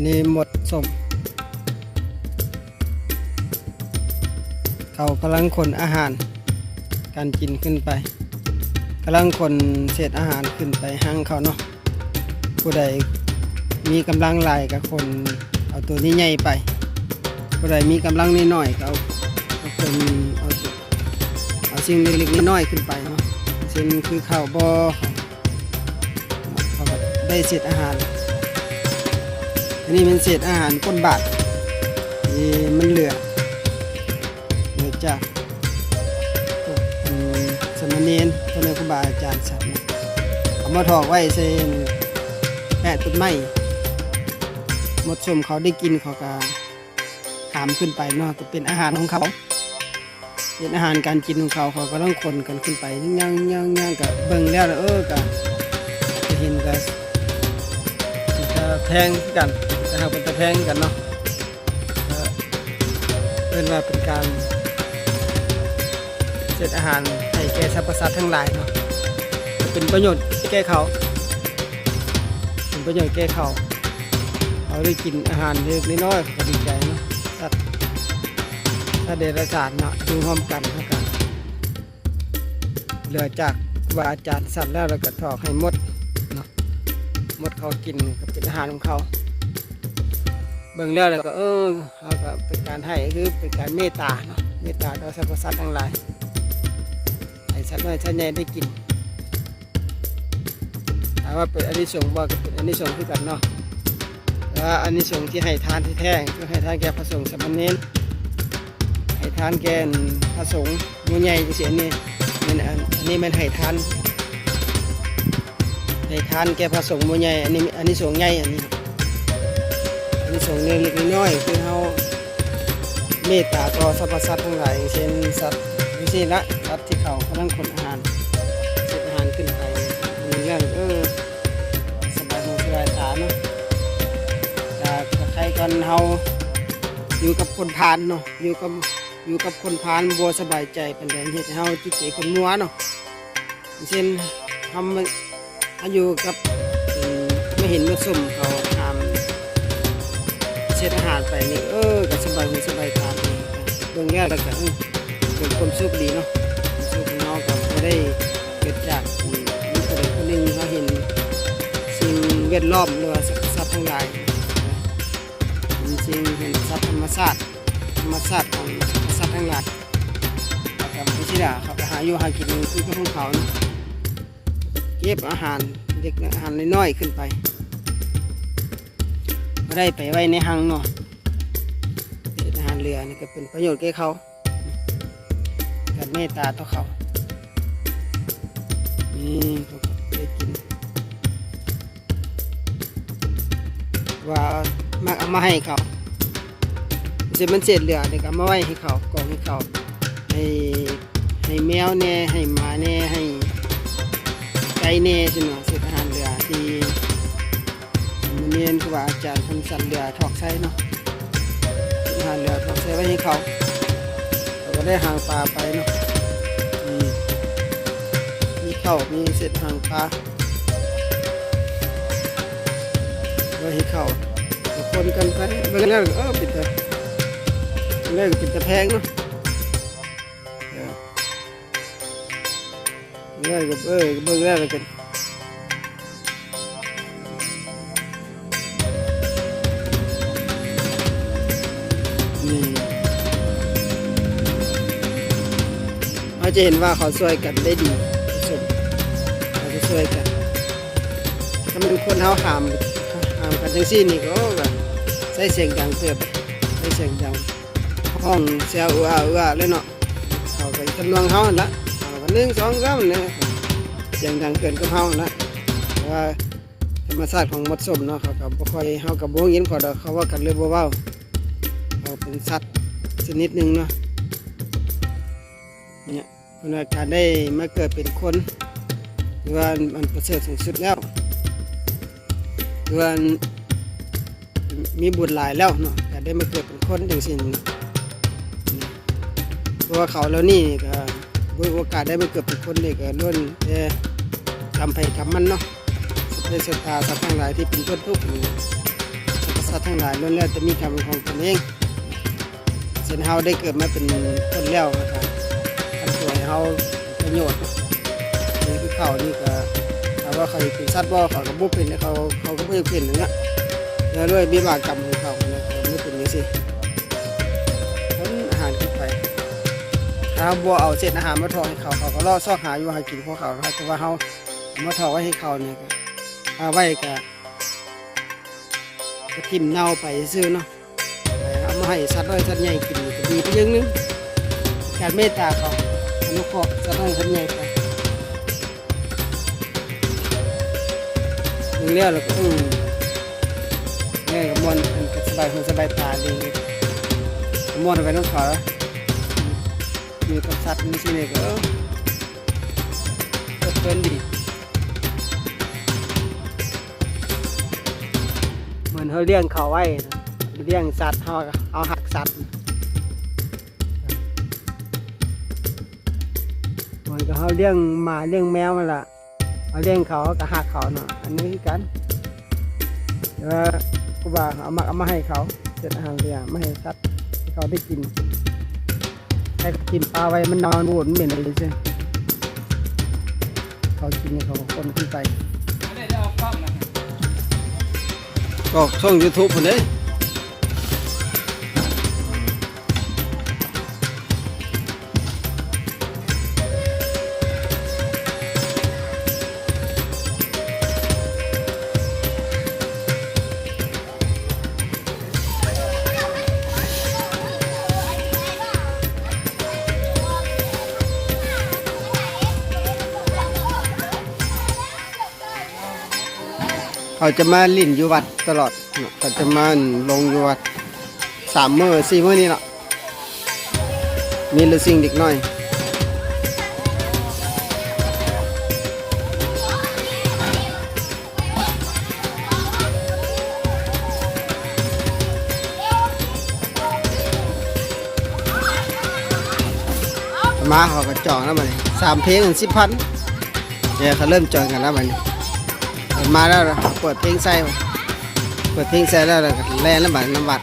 นี่หมดสมเขากำลังขนอาหารการกินขึ้นไปกำลังขนเศษอาหารขึ้นไปห้างเขาเนาะผู้ใดมีกำลังหลายกับคนเอาตัวนี้ใหญ่ไปผู้ใดมีกำลังน้อยๆก็เอาคนเอาสิ่งเล็กๆน้อยๆขึ้นไปเนาะเช่นคือข้าวบ่อเขาก็ได้เศษอาหารอันนี้เป็นเศษอาหารก้นบาทที่มันเหลือจากสมณเณรพ่อแม่ครูบาอาจารย์สัตว์เอามาถอกไว้เส้นแม่ต้นไม้หมดชมเขาได้กินเขาก็หามขึ้นไปเนาะก็เป็นอาหารของเขาเป็นอาหารการกินของเขาเขาก็ต้องคนกันขึ้นไปย่างกับเบิ่งแล้วก็จะเห็นก็จะแพงกันนะครับเป็นจะแพงกันเนาะเป็นว่าเป็นการเศษอาหารให้แก่สรรพสัตว์ทั้งหลายเนาะเป็นประโยชน์แก่เขาเป็นประโยชน์แก่เขาได้กินอาหารเล็กน้อยก็ดีใจเนาะสัตว์ถ้าเดรัจฉานเนาะอยู่ร่วมกันเท่ากันเหลือจากว่าอาจารย์สัตว์แล้วเราก็ถอกให้หมดเนาะหมดเขากินก็เป็นอาหารของเขาเบิ่งแล้วก็เขาก็เป็นการให้คือเป็นการเมตตาเนาะเมตตาต่อสรรพสัตว์ทั้งหลายให้สัตว์น้อยสัตว์ใหญ่ได้กินถามว่าเป็นอานิสงส์บ่ก็เป็นอานิสงส์คือกันเนาะว่าอานิสงส์ที่ให้ทานที่แท้ก็ให้ทานแก่พระสงฆ์สามเณรให้ทานแก่พระสงฆ์หมู่ใหญ่จังซี่นี่อันนี้มันให้ทานแก่พระสงฆ์หมู่ใหญ่อันนี้อานิสงส์ใหญ่อันนี้อานิสงส์เล็กๆน้อยๆคือเฮาเมตตาต่อสรรพสัตว์ทั้งหลายเช่นสัตว์นี่สิละสัตว์ที่เขากำลังขนอาหารเศษอาหารขึ้นไปมีเรื่องสบายหูสบายตาเนาะแต่ใครกันเฮาอยู่กับคนพาลเนาะอยู่กับคนพาลบ่สบายใจเป็นแรงเฮ็ดให้เฮาจิตใจคนมัวเนาะเช่นทำอยู่กับไม่เห็นมาสุ่มเขาทำเศษอาหารไปนี่ก็สบายหูสบายตาดีเบื้องแรกแล้วก็เป็นความสุขดีเนาะสุขของเราก็ไม่ได้เกิดจากมีคนหนึ่งเขาเห็นสิ่งแวดล้อมหรือว่าสัตว์ทั้งหลายสิ่งเห็นสัตว์ธรรมชาติของสัตว์ทั้งหลายแต่ไม่ใช่ด่าเขาไปหาอยู่หากินคือของเขาเก็บอาหารเด็กอาหารน้อยๆขึ้นไปไม่ได้ไปไว้ในหังเนาะอาหารเรือนี่ก็เป็นประโยชน์แก่เขาการเมตตาต่อเขานี่เขาได้กินว่ามักเอามาให้เขาเสร็จมันเสร็จเหลือเด็กเอามาไว้ให้เขากองให้เขาให้แมวแน่ให้หมาแน่ให้ไก่แน่จนว่าเสร็จอาหารเหลือที่มันเรียนครูบาอาจารย์คนสัตว์เหลือถอกใช้เนาะอาหารเหลือถอกใช้ไว้ให้เขาก็ได้หางปลาไปเนาะมีข้าวมีเศษหางปลาไว้ให้เขาคนกันไปเบิ่งแล้วเป็นแต่เรื่องเป็นแต่แพงเนาะเรื่องกับเบิ่งแล้วกันนี่เราจะเห็นว่าเขาช่วยกันได้ดีเขาจะช่วยกันถ้ามันคนเขาหามกันจังซี่นี่ก็แบบใส่เสียงดังเติบใส่เสียงดังห้องเสียเลยเนาะเขาไปทำนองเขาละเขาก็1 2 3เนี่ยเสียงดังเกินกับเขาละว่าธรรมชาติของมดส้มเนาะเขากับบ่ค่อยเขากับบ่ยินเขาดอกเขาว่ากันเลยบ่เว้าเขาเป็นสัตว์ชนิดหนึ่งเนาะเนี่ยคนการได้มาเกิดเป็นคนหรือว่ามันประเสริฐสูงสุดแล้วหรือว่ามีบุญหลายแล้วเนาะการได้มาเกิดเป็นคนจังซี่เพราะว่าเขาแล้วนี่ก็โอกาสได้มาเกิดเป็นคนนี่ก็ล้วนแต่ทำไปทำมันเนาะในสตาสัตว์ทั้งหลายที่เป็นต้นทุกข์สรรพสัตว์ สัตว์ทั้งหลายล้วนแล้วแต่มีกรรมของตนเองเช่นเฮาได้เกิดมาเป็นคนแล้วนะครับทำตัวให้เฮาประโยชน์นี่คือเขานี่ก็ถามว่าเขาเป็นสัตว์บ่เขาก็บ่เป็นเขาก็บ่อยากเป็นอย่างเงี้ยแล้วด้วยวิบากกรรมของเขาเนี่ยเขาไม่เป็นอย่างนี้สิทั้งอาหารขึ้นไปถ้าบัวเอาเศษอาหารมาทอให้เขาก็ล่อซอกหาอยู่หากินของเขานะครับแต่ว่าเขาเอามาทอไว้ให้เขาเนี่ยก็เอาไว้ก็ทิ่มเน่าไปซื่อเนาะเอามาให้สัตว์น้อยสัตว์ใหญ่กินก็ดีไปอย่างนึงการเมตตาเขาอนุเคราะห์สัตว์น้อยสัตว์ใหญ่ไปนึงแล้วเราก็ง่ายกับมวนก็สบายหูสบายตาดีมวนไปน้องเขาอยู่กับสัตว์นี่สิเนี่ยก็เพลินดีเหมือนเขาเลี้ยงเขาไว้เลี้ยงสัตว์เอาหักสัตว์เหมือนกับเขาเลี้ยงหมาเลี้ยงแมวนั่นแหละเขาเลี้ยงเขาก็หักเขาเนาะอันนี้คือกันแต่ว่ากูว่าเอามาให้เขาเสร็จอาหารเลี้ยงมาให้สัตว์ให้เขาได้กินให้กินปลาไว้มันนอนบนเหม็นเลยใช่เขากินเขาคนขึ้นไปก็ช่อง YouTube คนนี้เขาจะมาลิ่นอยู่วัดตลอดเขาจะมาลงอยู่วัด3 มื้อ 4 มื้อนี่เนาะมีฤาษีเด็กน้อยมาเขาก็จองแล้วมัน3 เพลง10,000เนี่ยเขาเริ่มจองกันแล้วมันมาแล้วเปิดเพลงใส่แล้วแล่นแล้วบัดน้ำบัด